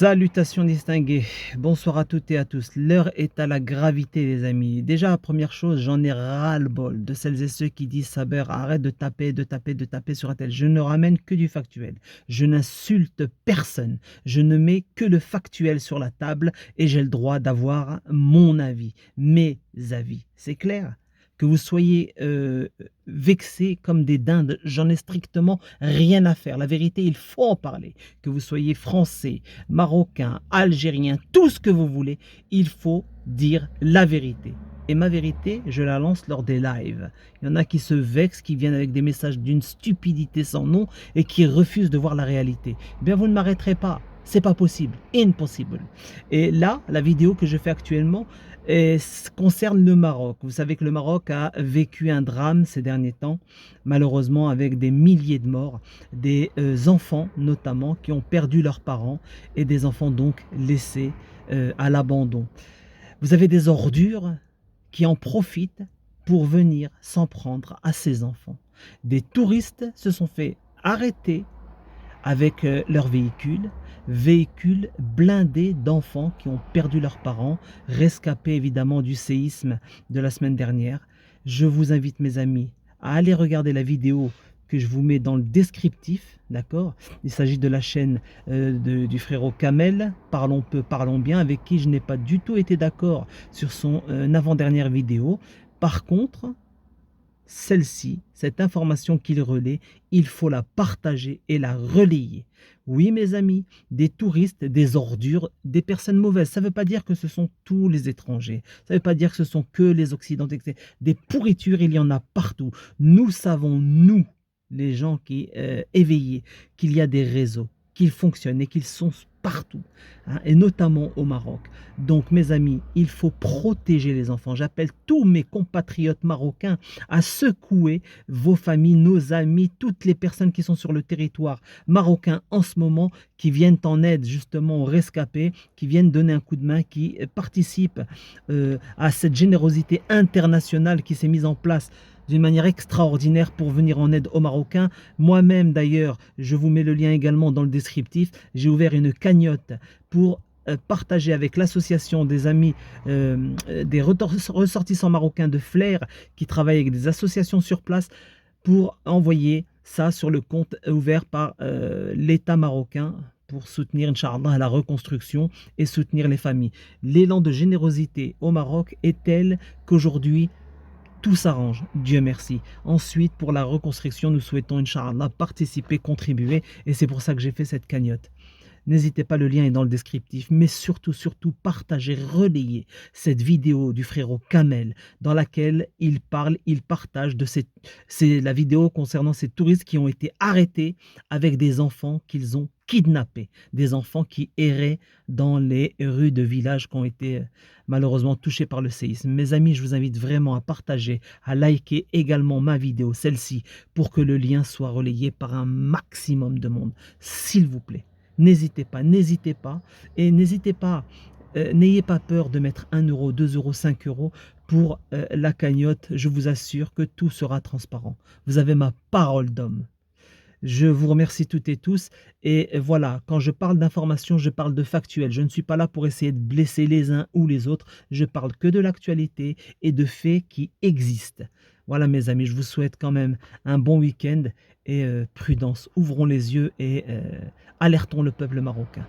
Salutations distinguées, bonsoir à toutes et à tous. L'heure est à la gravité les amis. Déjà, première chose, j'en ai ras-le-bol de celles et ceux qui disent Saber, arrête de taper, de taper sur un tel. Je ne ramène que du factuel. Je n'insulte personne. Je ne mets que le factuel sur la table et j'ai le droit d'avoir mon avis, mes avis. C'est clair? Que vous soyez vexés comme des dindes, j'en ai strictement rien à faire. La vérité, il faut en parler. Que vous soyez français, marocain, algérien, tout ce que vous voulez, il faut dire la vérité. Et ma vérité, je la lance lors des lives. Il y en a qui se vexent, qui viennent avec des messages d'une stupidité sans nom et qui refusent de voir la réalité. Eh bien, vous ne m'arrêterez pas. C'est pas possible. Impossible. Et là, la vidéo que je fais actuellement concerne le Maroc. Vous savez que le Maroc a vécu un drame ces derniers temps, malheureusement avec des milliers de morts, des enfants notamment qui ont perdu leurs parents et des enfants donc laissés à l'abandon. Vous avez des ordures qui en profitent pour venir s'en prendre à ces enfants. Des touristes se sont fait arrêter avec leurs véhicules blindés d'enfants qui ont perdu leurs parents, rescapés évidemment du séisme de la semaine dernière. Je vous invite mes amis à aller regarder la vidéo que je vous mets dans le descriptif, d'accord? Il s'agit de la chaîne du frérot Kamel, Parlons peu, parlons bien, avec qui je n'ai pas du tout été d'accord sur son avant-dernière vidéo. Par contre, celle-ci, cette information qu'il relaie, il faut la partager et la relayer. Oui, mes amis, des touristes, des ordures, des personnes mauvaises. Ça ne veut pas dire que ce sont tous les étrangers. Ça ne veut pas dire que ce sont que les Occidentaux. Des pourritures, il y en a partout. Nous savons, nous, les gens qui éveillés, qu'il y a des réseaux, qu'ils fonctionnent et qu'ils sont partout, hein, et notamment au Maroc. Donc mes amis, il faut protéger les enfants. J'appelle tous mes compatriotes marocains à secouer vos familles, nos amis, toutes les personnes qui sont sur le territoire marocain en ce moment, qui viennent en aide justement aux rescapés, qui viennent donner un coup de main, qui participent à cette générosité internationale qui s'est mise en place d'une manière extraordinaire pour venir en aide aux Marocains. Moi-même d'ailleurs, je vous mets le lien également dans le descriptif, j'ai ouvert une cagnotte pour partager avec l'association des amis des ressortissants marocains de Flair qui travaillent avec des associations sur place pour envoyer ça sur le compte ouvert par l'État marocain pour soutenir, Inch'Allah, la reconstruction et soutenir les familles. L'élan de générosité au Maroc est tel qu'aujourd'hui, tout s'arrange, Dieu merci. Ensuite, pour la reconstruction, nous souhaitons, Inch'Allah, participer, contribuer. Et c'est pour ça que j'ai fait cette cagnotte. N'hésitez pas, le lien est dans le descriptif. Mais surtout, surtout, partagez, relayez cette vidéo du frérot Kamel dans laquelle il parle, il partage de c'est la vidéo concernant ces touristes qui ont été arrêtés avec des enfants qu'ils ont kidnappés. Des enfants qui erraient dans les rues de villages qui ont été malheureusement touchés par le séisme. Mes amis, je vous invite vraiment à partager, à liker également ma vidéo, celle-ci, pour que le lien soit relayé par un maximum de monde. S'il vous plaît. N'hésitez pas, n'hésitez pas. Et n'hésitez pas, n'ayez pas peur de mettre 1 euro, 2 euros, 5 euros pour la cagnotte. Je vous assure que tout sera transparent. Vous avez ma parole d'homme. Je vous remercie toutes et tous. Et voilà, quand je parle d'information, je parle de factuel. Je ne suis pas là pour essayer de blesser les uns ou les autres. Je parle que de l'actualité et de faits qui existent. Voilà mes amis, je vous souhaite quand même un bon week-end et prudence. Ouvrons les yeux et alertons le peuple marocain.